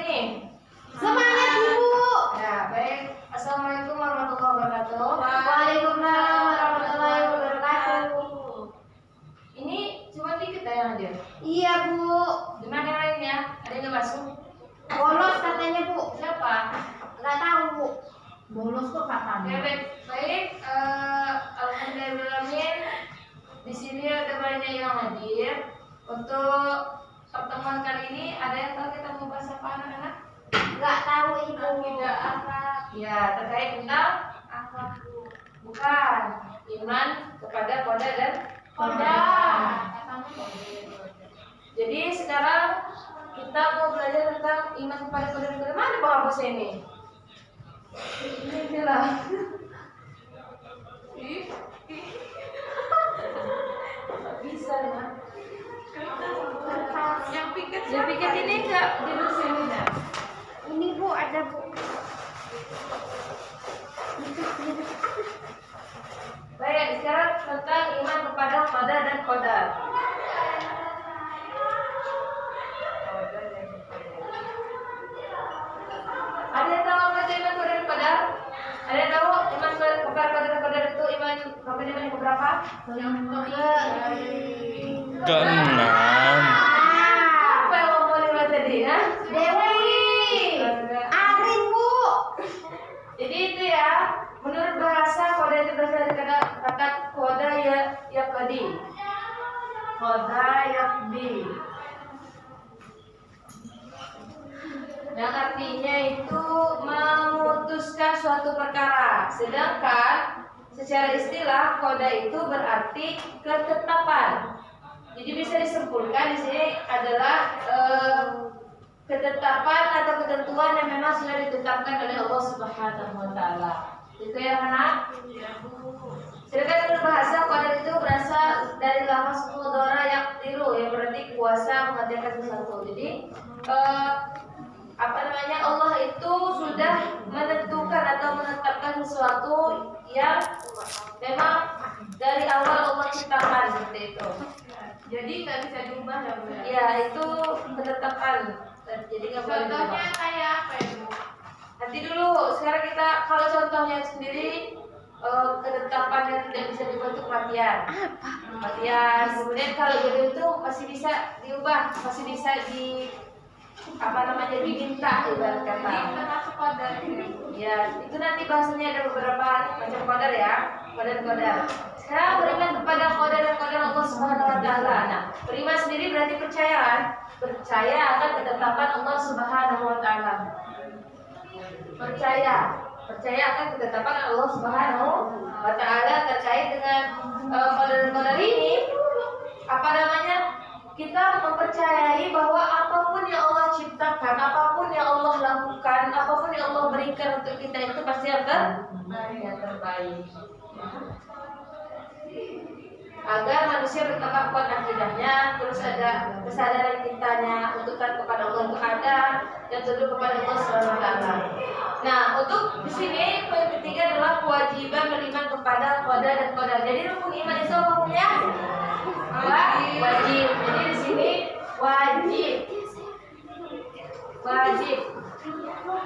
ini? Semangat Ibu. Ya, baik. Assalamualaikum warahmatullahi wabarakatuh. Waalaikumsalam warahmatullahi wabarakatuh. Ini cuma dikit ya yang hadir. Iya Bu. Gimana yang lainnya? Ada yang nggak masuk? Bolos katanya Bu. Siapa? Nggak tahu Bu. Bolos kok Ya, katanya. baik. Alhamdulillahirobbilalamin. Di sini ada banyak yang hadir. Untuk pertemuan kali ini ada yang tahu kita mau bahas apa anak-anak? Nggak tahu Ibu. Tidak akhlak. Ya, terkait tentang akhlak. Bukan. Iman kepada qada dan qadar. Jadi sekarang kita mau belajar tentang iman kepada qada dan qadar. Mana Pak Bos ini? Ini lah. Bisa ya. Yang piket ini enggak di sini enggak? Ini Bu ada Bu. Baik, sekarang tentang iman kepada qada dan qadar. Ada yang tahu apa itu iman kepada qadar? Ada yang tahu iman kepada qadar dan qadar itu iman yang keberapa? Keenam. Apa yang mau lewat tadi ya? Dewi. Arin Bu. Jadi itu ya, menurut bahasa qada itu berasal dari kata qada yaqdi. Qada yaqdi. Yang artinya itu memutuskan suatu perkara. Sedangkan secara istilah qada itu berarti ketetapan. Jadi bisa disimpulkan di sini adalah ketetapan atau ketentuan yang memang sudah ditetapkan oleh Allah Subhanahu wa taala. Itu ya anak? Sedangkan menurut bahasa qadar itu berasal dari lafaz qadara yaqdiru yang berarti kuasa mengerjakan sesuatu. Jadi Allah itu sudah menentukan atau menetapkan sesuatu yang memang dari awal Allah ciptakan seperti itu. Jadi nggak bisa diubah ya Bu? Ya itu ketetapan. Jadi nggak boleh diubah. Contohnya kayak apa ya Bu? Nanti dulu. Sekarang kita kalau contohnya sendiri ketetapan yang tidak bisa dibentuk matian. Matian. Kemudian kalau jadi itu masih bisa diubah, masih bisa diminta ibarat kata. Ini termasuk qadar. Ya, itu nanti bahasanya ada beberapa macam qadar ya, qadar. Sekarang beriman kepada qadar dan qadar Allah Subhanahu wa taala. Nah, beriman sendiri berarti percaya kan? Percaya akan ketetapan Allah Subhanahu wa taala. Percaya akan ketetapan Allah Subhanahu wa taala terkait dengan qadar dan qadar ini kita mempercayai bahwa apapun yang Allah ciptakan, apapun yang Allah lakukan, apapun yang Allah berikan untuk kita itu pasti akan yang terbaik. Agar manusia bertambah kuat akidahnya, terus ada kesadaran kitanya untuk taat kepada Allah untuk ada dan tunduk kepada Allah Subhanahu wa taala. Nah, untuk di sini poin ketiga adalah kewajiban beriman kepada qada dan qadar. Jadi rukun iman itu apa hukumnya? Wajib. Jadi di sini wajib.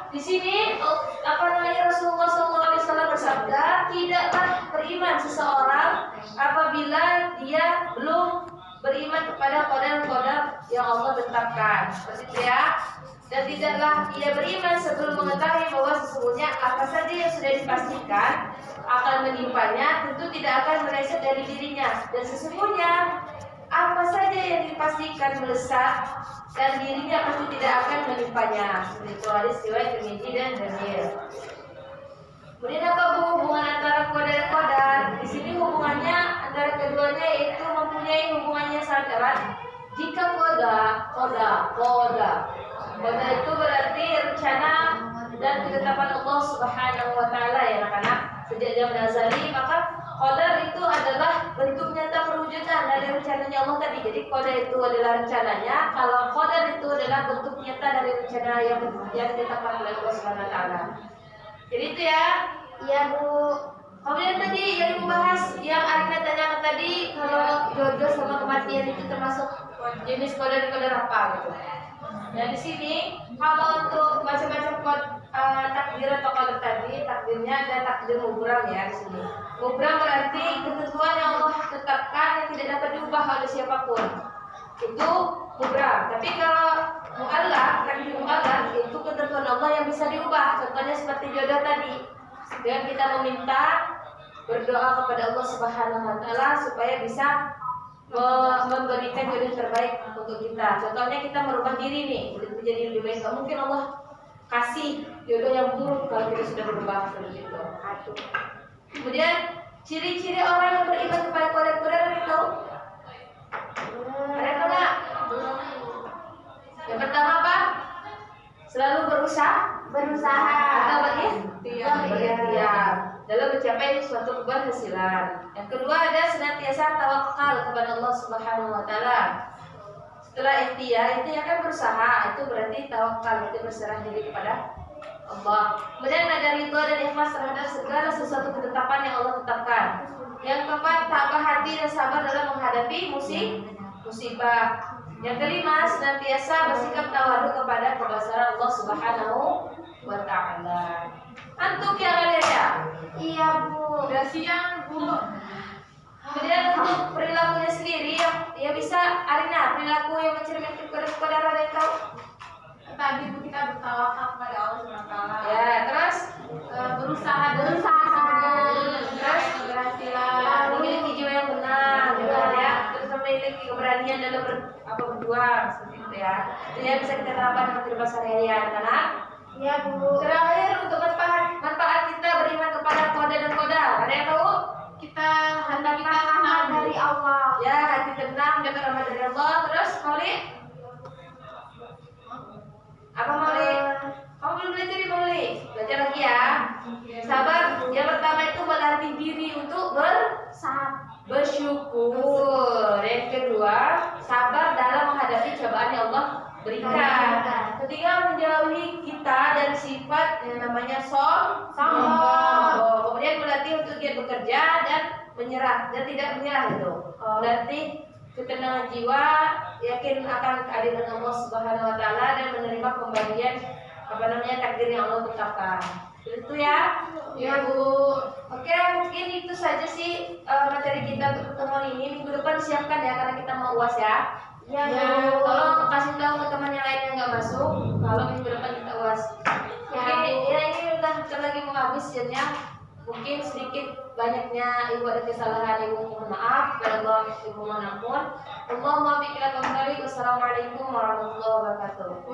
Di sini Rasulullah SAW bersabda, tidaklah beriman seseorang apabila dia belum beriman kepada qadar yang Allah tetapkan. Seperti itu ya. Dan tidaklah ia beriman sebelum mengetahui bahwa sesungguhnya apa saja yang sudah dipastikan akan menimpanya tentu tidak akan meleset dari dirinya, dan sesungguhnya apa saja yang dipastikan melesat dan dirinya pasti tidak akan menimpanya. Seperti itu hadis riwayat Tirmidzi dan Jamil. Kemudian apa hubungan antara qada dan qadar? Di sini hubungannya antara keduanya yaitu mempunyai hubungannya sangat erat. Jika qada itu berarti rencana dan ketetapan Allah Subhanahu wa taala ya anak-anak. Sejak zaman azali maka qadar itu adalah bentuk nyata perwujudan dari rencananya Allah tadi. Jadi qada itu adalah rencananya, kalau qadar itu adalah bentuk nyata dari rencana yang ditetapkan oleh Allah Subhanahu wa taala. Jadi itu ya. Iya Bu. Kemudian tadi yang dibahas yang Arina tanyakan tadi, kalau jodoh sama kematian itu termasuk jenis qadar apa gitu. Nah di sini kalau untuk baca-baca takdir atau qadar tadi, takdirnya ada takdir mubram ya di sini. Mubram berarti ketentuan yang Allah tetapkan yang tidak dapat diubah oleh siapapun. Itu mubram. Tapi kalau mu'allaq, takdir mu'allaq itu ketentuan Allah yang bisa diubah. Contohnya seperti jodoh tadi. Dengan kita meminta berdoa kepada Allah Subhanahu wa taala supaya bisa memberikan jodoh terbaik untuk kita. Contohnya kita merubah diri nih, menjadi lebih baik. Gak mungkin Allah kasih jodoh yang buruk kalau kita sudah berubah seperti itu. Kemudian ciri-ciri orang yang beriman kepada qadar ada yang tahu? Ada yang tahu nggak? Yang pertama apa? Selalu berusaha atau berikhtiar dalam mencapai suatu keberhasilan. Yang kedua ada senantiasa tawakal kepada Allah Subhanahu wa taala. Setelah ikhtiar itu akan berusaha, itu berarti tawakal, itu berserah diri kepada Allah. Kemudian ada ridho dan ikhlas terhadap segala sesuatu ketetapan yang Allah tetapkan. Yang keempat, tabah hati dan sabar dalam menghadapi musibah. Yang kelima, senantiasa bersikap tawadu kepada kebesaran Allah Subhanahu wa taala. Antum yang ada ya? Iya Bu. Udah siang, Bu. Kemudian untuk perilakunya sendiri ya bisa Arina, perilaku yang mencerminkan qadar ada yang tahu? Tadi Bu kita bertawakal kepada Allah Subhanahu wa taala. Ya, terus Berusaha. terus Keberhasilan. memiliki jiwa yang benar, ya. Terus memiliki keberanian dalam berjuang seperti itu ya. Itu ya bisa kita terapkan dalam kehidupan sehari-hari anak. Iya Bu. Terakhir untuk manfaat kita beriman kepada qadar dan qadar. Ada yang tahu? Hati kita rahmat dari Allah. Ya, hati tenang dapat rahmat dari Allah. Terus Mauli? Apa Mauli? Kamu belum belajar di Mauli? Belajar lagi ya. Sabar. Yang pertama itu melatih diri untuk bersyukur. Yang kedua, sabar dalam menghadapi cobaan yang Allah berikan. Ketiga, menjauhi kita dari sifat yang namanya sombong. Kemudian melatih untuk giat bekerja dan menyerah dan tidak menyerah itu. Melatih ketenangan jiwa, yakin akan kehadiran Allah Subhanahu wa taala dan menerima pembagian takdir yang Allah tetapkan. Itu ya. Iya Bu. Oke, mungkin itu saja sih materi kita untuk pertemuan ini. Minggu depan siapkan ya karena kita mau UAS ya. Iya Bu. Tolong kasih tahu ke teman yang lain yang nggak masuk kalau minggu depan kita UAS. Mungkin ya ini udah bentar lagi mau habis jamnya. Mungkin sedikit banyaknya ibu ada kesalahan ibu mohon maaf. Kepada Allah ibu mohon ampun. Allahumma biqila kembali. Wassalamualaikum warahmatullahi wabarakatuh.